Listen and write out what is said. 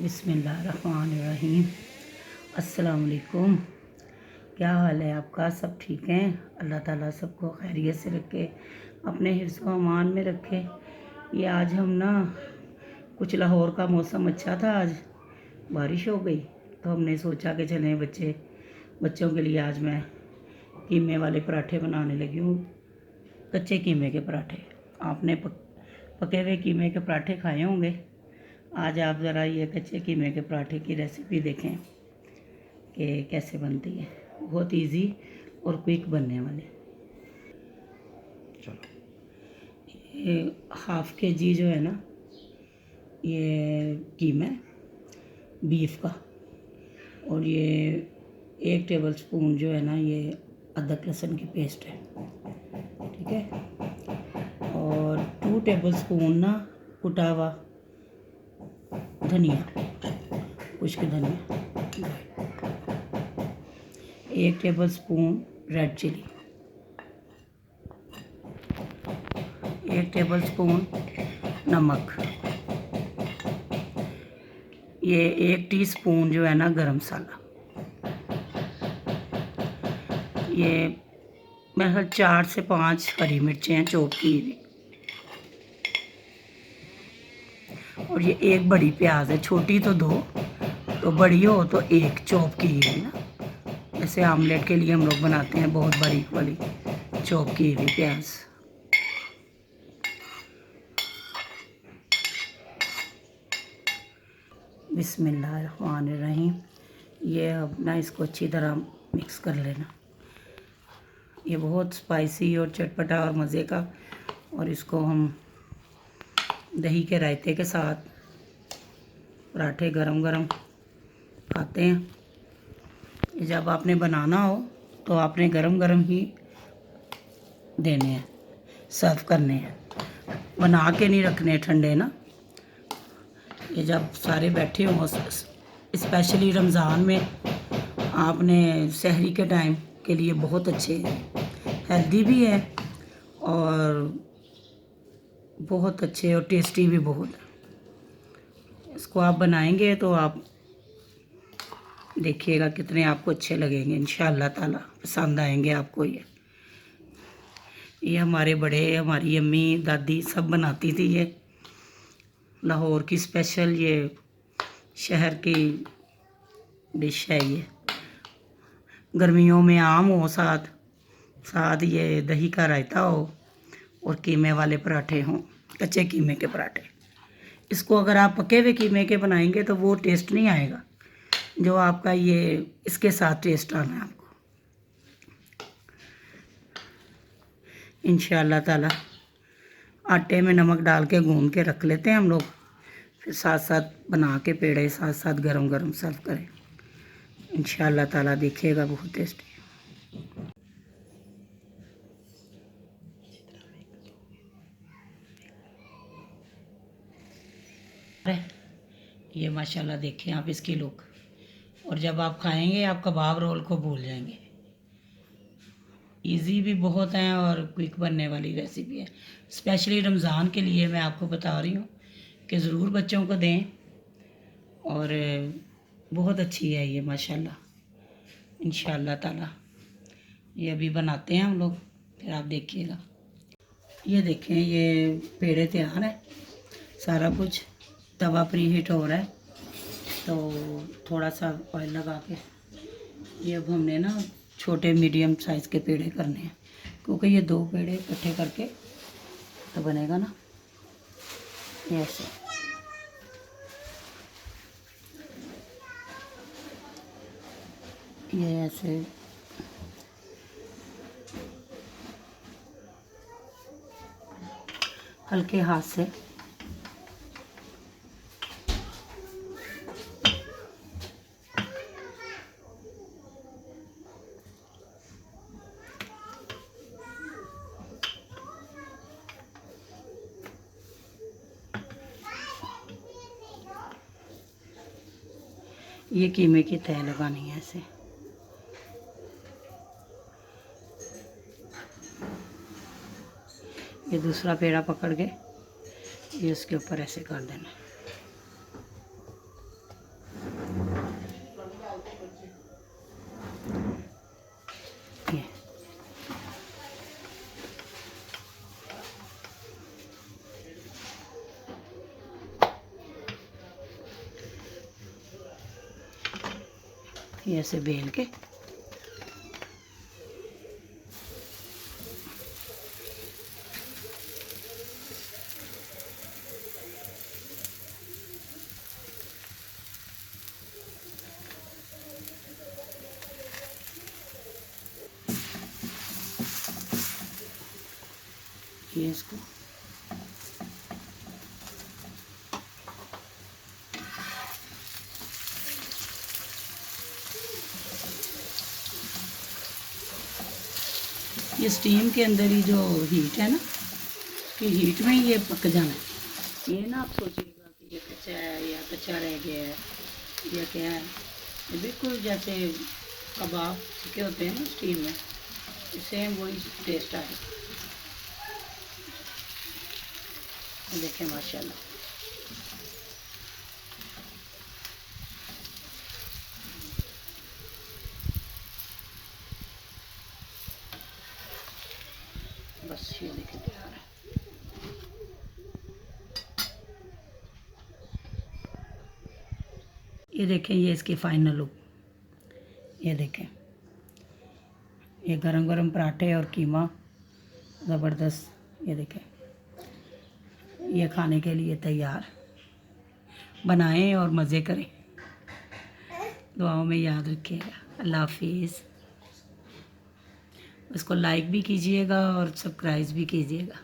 बिस्मिल्लाहिर्रहमानिर्रहीम। अस्सलाम वालेकुम। क्या हाल है आपका? सब ठीक हैं? अल्लाह ताला सबको खैरियत से रखे, अपने हिफ्ज़ व अमान में रखे। ये आज हम ना कुछ लाहौर का मौसम अच्छा था, आज बारिश हो गई तो हमने सोचा कि चलें बच्चों के लिए आज मैं कीमे वाले पराठे बनाने लगी हूँ। कच्चे कीमे के पराठे। आपने पके हुए कीमे के पराठे खाए होंगे। आज आप ज़रा ये कच्चे कीमे के पराठे की रेसिपी देखें कि कैसे बनती है। बहुत इजी और क्विक बनने वाले। चलो, ये हाफ़ के जी जो है ना, ये कीमा है बीफ का, और ये 1 टेबल स्पून जो है ना, ये अदरक लहसुन की पेस्ट है, ठीक है। और 2 टेबल स्पून ना कुटा हुआ धनिया, खुश्क धनिया। 1 table spoon red chilli, 1 table spoon नमक, ये 1 टीस्पून जो है ना गरम मसाला, ये मेरे ख्याल 4 से 5 हरी मिर्चें हैं चॉप की हुई, और ये 1 बड़ी प्याज है। छोटी तो 2, तो बड़ी हो तो 1 चॉप की हुई ना। जैसे आमलेट के लिए हम लोग बनाते हैं, बहुत बड़ी वाली चॉप की हुई प्याज। बिस्मिल्लाहिर्रहमानिर्रहीम। ये अब ना इसको अच्छी तरह मिक्स कर लेना। ये बहुत स्पाइसी और चटपटा और मज़े का, और इसको हम दही के रायते के साथ पराठे गरम गरम खाते हैं। जब आपने बनाना हो तो आपने गरम गरम ही देने हैं, सर्व करने हैं, बना के नहीं रखने ठंडे ना। ये जब सारे बैठे हों, स्पेशली रमज़ान में, आपने सहरी के टाइम के लिए बहुत अच्छे हैं, हेल्दी भी है और बहुत अच्छे और टेस्टी भी बहुत है। इसको आप बनाएंगे तो आप देखिएगा कितने आपको अच्छे लगेंगे, इंशाअल्लाह ताला पसंद आएंगे आपको। ये हमारे बड़े, हमारी अम्मी दादी सब बनाती थी। ये लाहौर की स्पेशल, ये शहर की डिश है। ये गर्मियों में आम हो, साथ साथ ये दही का रायता हो और कीमे वाले पराठे हों, कच्चे कीमे के पराठे। इसको अगर आप पके हुए कीमे के बनाएंगे तो वो टेस्ट नहीं आएगा जो आपका ये इसके साथ टेस्ट आना है आपको, इंशाअल्लाह ताला। आटे में नमक डाल के गूंद के रख लेते हैं हम लोग, फिर साथ साथ बना के पेड़े साथ साथ गरम गरम सर्व करें, इंशाअल्लाह ताला देखिएगा बहुत टेस्टी। ये माशाल्लाह देखें आप इसकी लुक, और जब आप खाएंगे आप कबाब रोल को भूल जाएंगे। इजी भी बहुत हैं और क्विक बनने वाली रेसिपी है। स्पेशली रमज़ान के लिए मैं आपको बता रही हूँ कि ज़रूर बच्चों को दें, और बहुत अच्छी है ये माशाल्लाह, इंशाअल्लाह ताला। ये अभी बनाते हैं हम लोग, फिर आप देखिएगा। ये देखें, ये पेड़े तैयार है, सारा कुछ। तवा प्री हीट हो रहा है, तो थोड़ा सा ऑयल लगा के ये अब हमने ना छोटे मीडियम साइज़ के पेड़े करने हैं, क्योंकि ये 2 पेड़े इकट्ठे करके तो बनेगा ना ये ऐसे। ये ऐसे हल्के हाथ से ये कीमे की तह लगानी है ऐसे। ये दूसरा पेड़ा पकड़ के ये उसके ऊपर ऐसे कर देना। ये ऐसे बेल के ये इसको ये स्टीम के अंदर ही जो हीट है ना, कि हीट में ही ये पक जाना है। ये ना आप सोचिएगा कि ये कच्चा है या कच्चा रह गया है या क्या है। ये बिल्कुल जैसे कबाब के होते हैं ना स्टीम में, सेम वही टेस्ट आए। देखें माशाल्लाह। बस ये देखें तैयार है। ये देखें, ये इसकी फाइनल लुक। ये देखें, ये गरम गरम पराठे और कीमा ज़बरदस्त। ये देखें, ये खाने के लिए तैयार। बनाएं और मज़े करें। दुआओं में याद रखिएगा। अल्लाह हाफिज़। इसको लाइक भी कीजिएगा और सब्सक्राइब भी कीजिएगा।